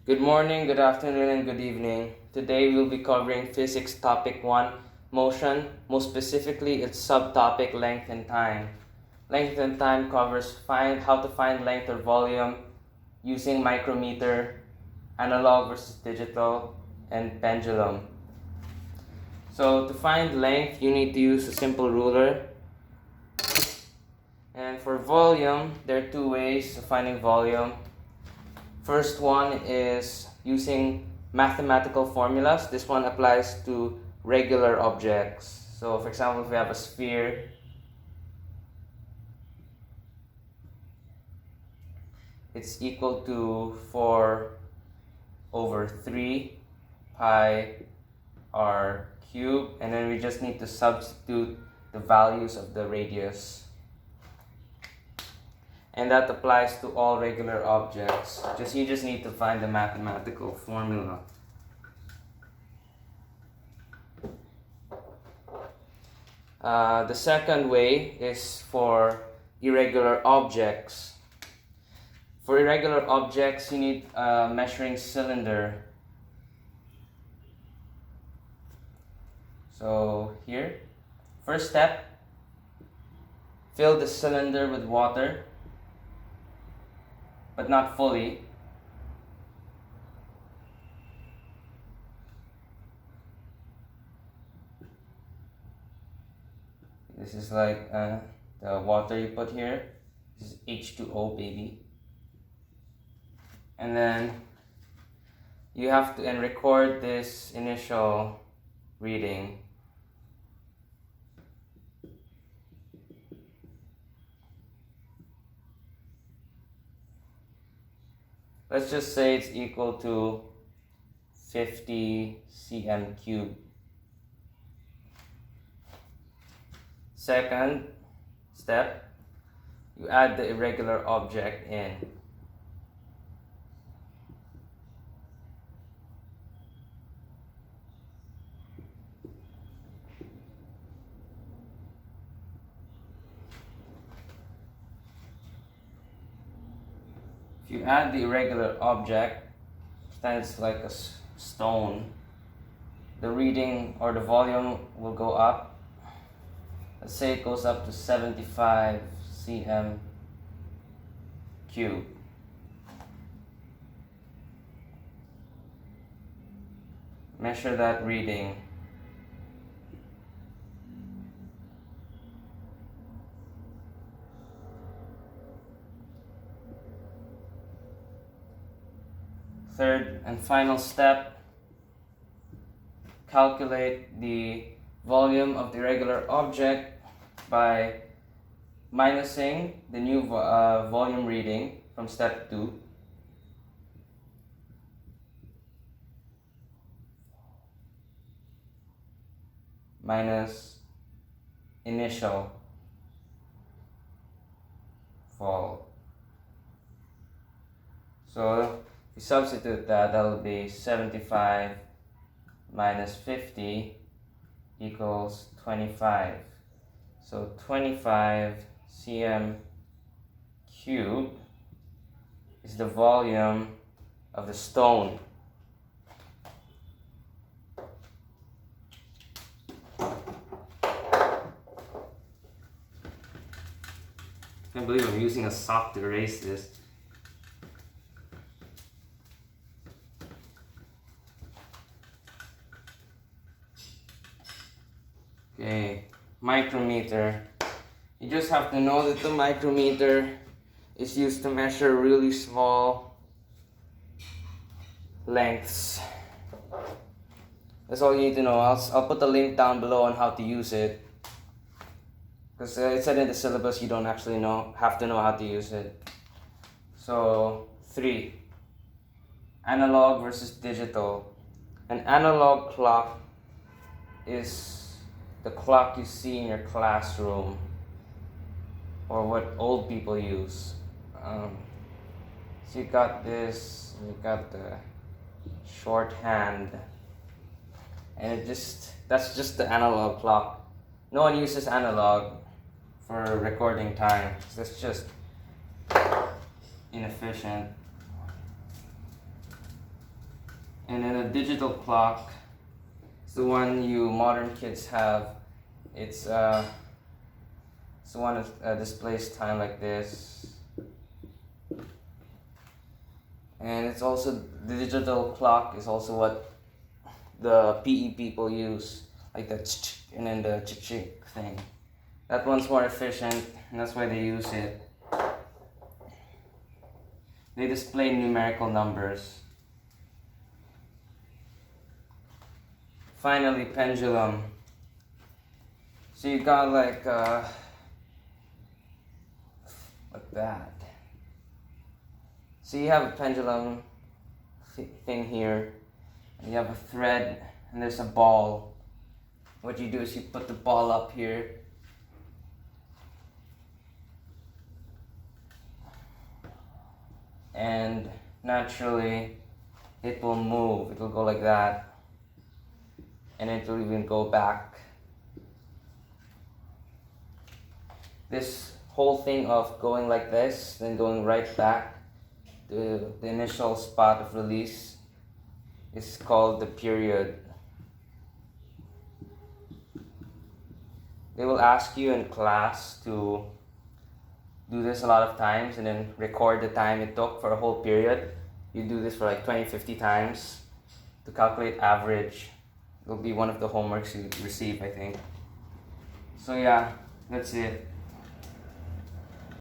Good morning, good afternoon, and good evening. Today we'll be covering Physics Topic 1, Motion. Most specifically, its subtopic Length and Time. Length and Time covers how to find length or volume using micrometer, analog versus digital, and pendulum. So to find length, you need to use a simple ruler. And for volume, there are two ways of finding volume. First one is using mathematical formulas. This one applies to regular objects. So for example, if we have a sphere, it's equal to 4/3 pi r cubed, and then we just need to substitute the values of the radius. And that applies to all regular objects. You just need to find the mathematical formula. The second way is for irregular objects. For irregular objects, you need a measuring cylinder. So here, first step, fill the cylinder with water, but not fully. This is like the water you put here. This is H2O, baby. And then you have to record this initial reading. Let's just say it's equal to 50 cm cubed. Second step, you add the irregular object in. If you add the irregular object, then it's like a stone, the reading or the volume will go up. Let's say it goes up to 75 cm cubed. Measure that reading. Third and final step, calculate the volume of the irregular object by minusing the new volume reading from step 2. Minus initial fall. So if you substitute that, that'll be 75 minus 50 equals 25. So 25 cm cubed is the volume of the stone. I can't believe I'm using a sock to erase this. Okay, micrometer. You just have to know that the micrometer is used to measure really small lengths. That's all you need to know. I'll put the link down below on how to use it. Because it said in the syllabus you don't actually have to know how to use it. So 3. Analog versus digital. An analog clock is the clock you see in your classroom, or what old people use. So you got this, you got the shorthand, and that's just the analog clock. No one uses analog for recording time. That's just inefficient. And then a digital clock. It's the one you modern kids have. It's the one that displays time like this. And it's also, the digital clock is also what the PE people use, like the ch and then the ch thing. That one's more efficient, and that's why they use it. They display numerical numbers. Finally, pendulum. So you got like that. So you have a pendulum thing here, and you have a thread, and there's a ball. What you do is you put the ball up here, and naturally it will move. It will go like that, and it will even go back. This whole thing of going like this, then going right back to the initial spot of release is called the period. They will ask you in class to do this a lot of times and then record the time it took for a whole period. You do this for like 20-50 times to calculate average. It'll be one of the homeworks you receive, I think. So yeah, that's it.